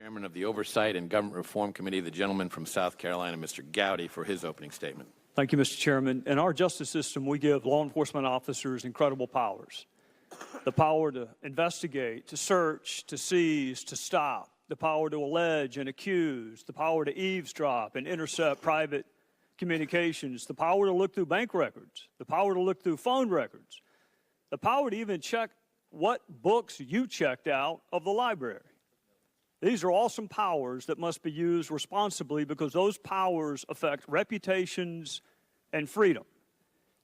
Chairman of the Oversight and Government Reform Committee, the gentleman from South Carolina, Mr. Gowdy, for his opening statement. Thank you, Mr. Chairman. In our justice system, we give law enforcement officers incredible powers. The power to investigate, to search, to seize, to stop, the power to allege and accuse, the power to eavesdrop and intercept private communications, the power to look through bank records, the power to look through phone records, the power to even check what books you checked out of the library. These are awesome powers that must be used responsibly because those powers affect reputations and freedom.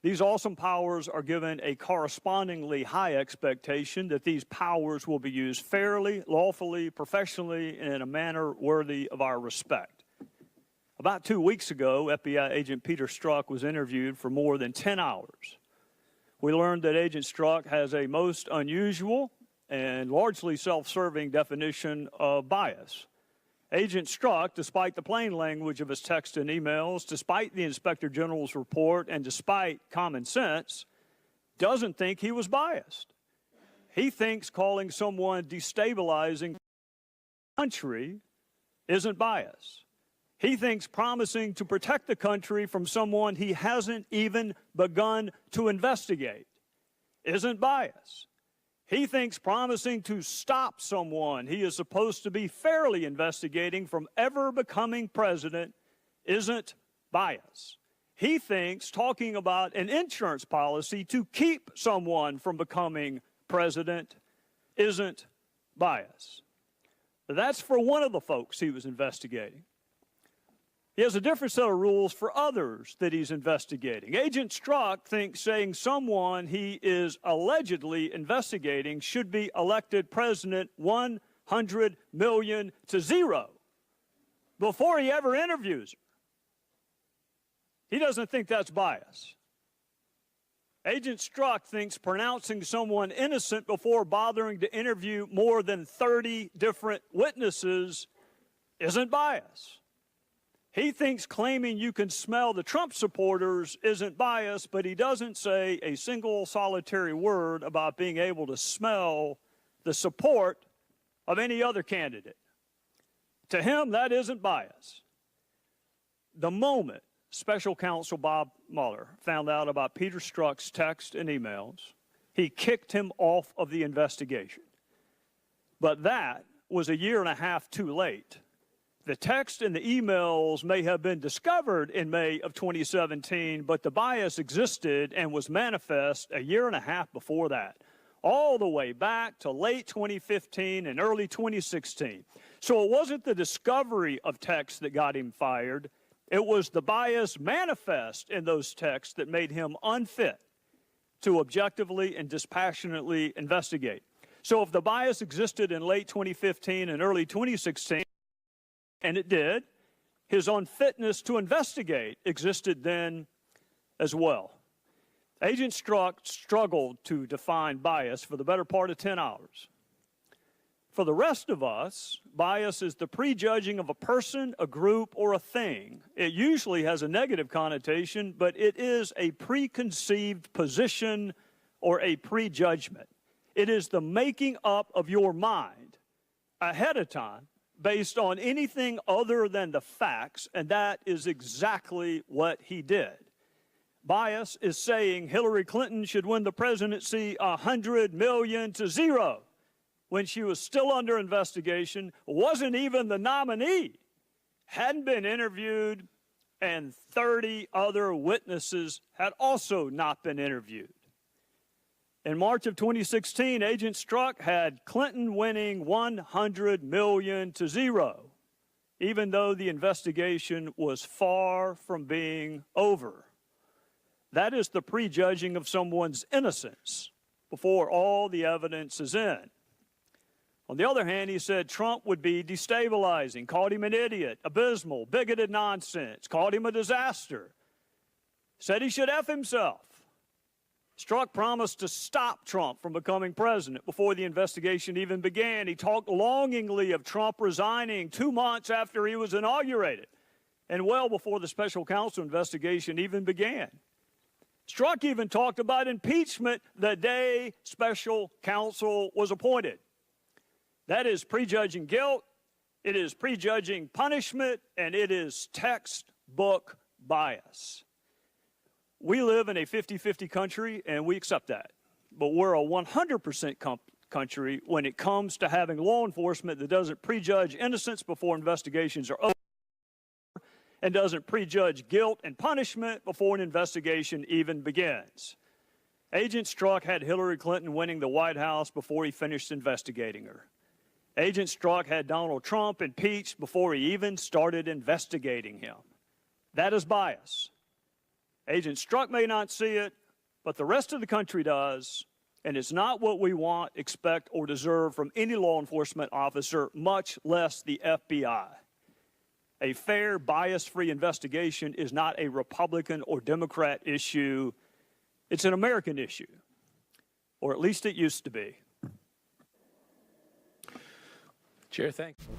These awesome powers are given a correspondingly high expectation that these powers will be used fairly, lawfully, professionally, and in a manner worthy of our respect. About 2 weeks ago, FBI agent Peter Strzok was interviewed for more than 10 hours. We learned that Agent Strzok has a most unusual and largely self-serving definition of bias. Agent Strzok, despite the plain language of his texts and emails, despite the Inspector General's report, and despite common sense, doesn't think he was biased. He thinks calling someone destabilizing the country isn't bias. He thinks promising to protect the country from someone he hasn't even begun to investigate isn't bias. He thinks promising to stop someone he is supposed to be fairly investigating from ever becoming president isn't bias. He thinks talking about an insurance policy to keep someone from becoming president isn't bias. That's for one of the folks he was investigating. He has a different set of rules for others that he's investigating. Agent Strzok thinks saying someone he is allegedly investigating should be elected president 100 million to 0 before he ever interviews her. He doesn't think that's bias. Agent Strzok thinks pronouncing someone innocent before bothering to interview more than 30 different witnesses isn't bias. He thinks claiming you can smell the Trump supporters isn't bias, but he doesn't say a single solitary word about being able to smell the support of any other candidate. To him, that isn't bias. The moment Special Counsel Bob Mueller found out about Peter Strzok's texts and emails, he kicked him off of the investigation. But that was 1.5 years too late. The text and the emails may have been discovered in May of 2017, but the bias existed and was manifest 1.5 years before that, all the way back to late 2015 and early 2016. So it wasn't the discovery of texts that got him fired. It was the bias manifest in those texts that made him unfit to objectively and dispassionately investigate. So if the bias existed in late 2015 and early 2016, and it did, his unfitness to investigate existed then as well. Agent Strzok struggled to define bias for the better part of 10 hours. For the rest of us, bias is the prejudging of a person, a group, or a thing. It usually has a negative connotation, but it is a preconceived position or a prejudgment. It is the making up of your mind ahead of time based on anything other than the facts, and that is exactly what he did. Bias is saying Hillary Clinton should win the presidency 100 million to 0 when she was still under investigation, wasn't even the nominee, hadn't been interviewed, and 30 other witnesses had also not been interviewed. In March of 2016, Agent Strzok had Clinton winning 100 million to 0, even though the investigation was far from being over. That is the prejudging of someone's innocence before all the evidence is in. On the other hand, he said Trump would be destabilizing, called him an idiot, abysmal, bigoted nonsense, called him a disaster, said he should F himself. Strzok promised to stop Trump from becoming president before the investigation even began. He talked longingly of Trump resigning 2 months after he was inaugurated and well before the special counsel investigation even began. Strzok even talked about impeachment the day special counsel was appointed. That is prejudging guilt It is prejudging punishment, and it is textbook bias. We live in a 50-50 country, and we accept that. But we're a 100% country when it comes to having law enforcement that doesn't prejudge innocence before investigations are over and doesn't prejudge guilt and punishment before an investigation even begins. Agent Strzok had Hillary Clinton winning the White House before he finished investigating her. Agent Strzok had Donald Trump impeached before he even started investigating him. That is bias. Agent Strzok may not see it, but the rest of the country does, and it's not what we want, expect, or deserve from any law enforcement officer, much less the FBI. A fair, bias-free investigation is not a Republican or Democrat issue. It's an American issue, or at least it used to be. Chair, thank you.